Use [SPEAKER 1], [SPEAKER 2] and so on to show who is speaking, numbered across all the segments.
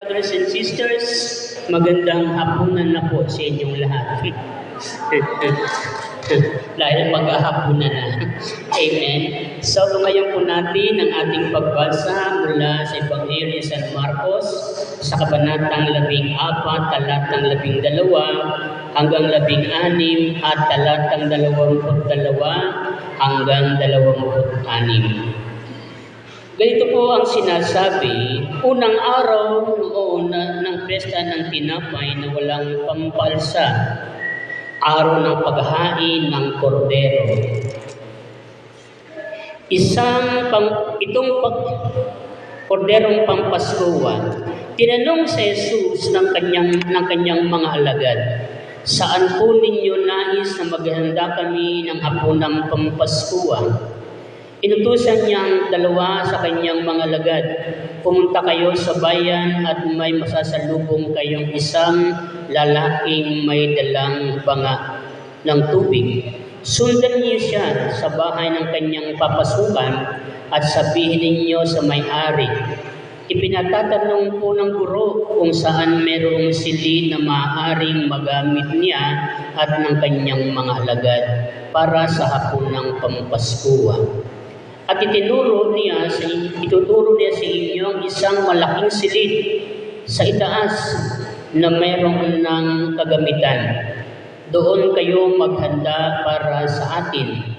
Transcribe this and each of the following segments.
[SPEAKER 1] Brothers and sisters, magandang hapunan na po sa inyong lahat. Dahil maghahapunan na. Amen. So ngayon po natin ang ating pagbasa mula sa Ebanghelyo ni San Marcos sa kabanatang 14, talatang 12 hanggang 16 at talatang 22 hanggang 26. Ganito po ang sinasabi, unang araw noon ng piyesta ng tinapay na walang pampalsa, araw ng paghahain ng kordero. Korderong pampaskuhan, tinanong si Jesus ng kanyang mga alagad, saan po ninyo nais na maghanda kami ng hapunang pampaskuhan? Inutusan niyang dalawa sa kanyang mga alagad, pumunta kayo sa bayan at may masasalubong kayong isang lalaking may dalang banga ng tubig. Sundan niyo siya sa bahay ng kanyang papasukan at sabihin ninyo sa may-ari, ipinatatanong po ng guro kung saan merong silid na maaaring magamit niya at ng kanyang mga alagad para sa hapunang pampaskuhan. At ituturo niya sa inyo ang isang malaking silid sa itaas na mayroon ng kagamitan. Doon kayo maghanda para sa atin.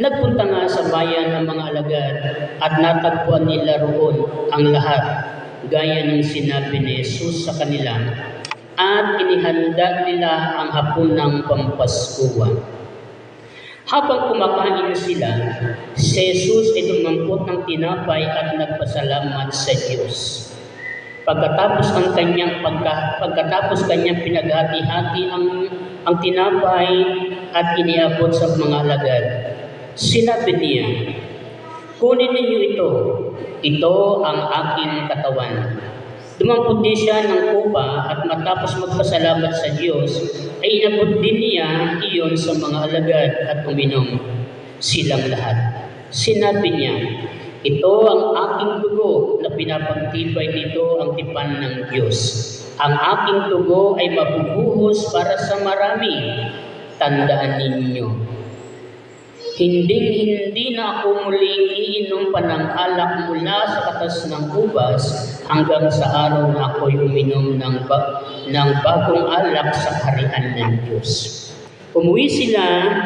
[SPEAKER 1] Nagpunta nga sa bayan ng mga alagad at natagpuan nila roon ang lahat, gaya ng sinabi ni Jesus sa kanila, at inihanda nila ang hapunang pampaskuhan. Habang kumakain sila, si Jesus ay dumampot ng tinapay at nagpasalamat sa Diyos. Pagkatapos kanyang pinaghati-hati ang tinapay at iniabot sa mga alagad, sinabi niya, kunin ninyo ito, ito ang aking katawan. Dumampot din siya ng kupa at matapos magpasalamat sa Diyos, ay inabot din niya iyon sa mga alagad at uminom silang lahat. Sinabi niya, ito ang aking dugo na pinapagtibay nito ang tipan ng Diyos. Ang aking dugo ay mabubuhos para sa marami. Tandaan ninyo. Hindi na ako muling iinom pa ng alak mula sa katas ng ubas hanggang sa araw na ako'y uminom ng bagong alak sa kaharian ng Diyos. Umawit sila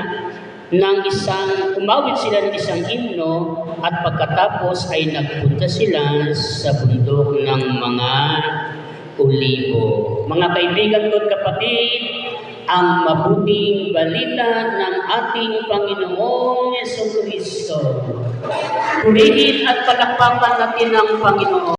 [SPEAKER 1] ng isang himno at pagkatapos ay nagpunta sila sa bundok ng mga Olibo. Mga kaibigan ko at kapatid, ang mabuting balita ng ating Panginoong Jesucristo. Purihin at palakpakan natin ang Panginoon.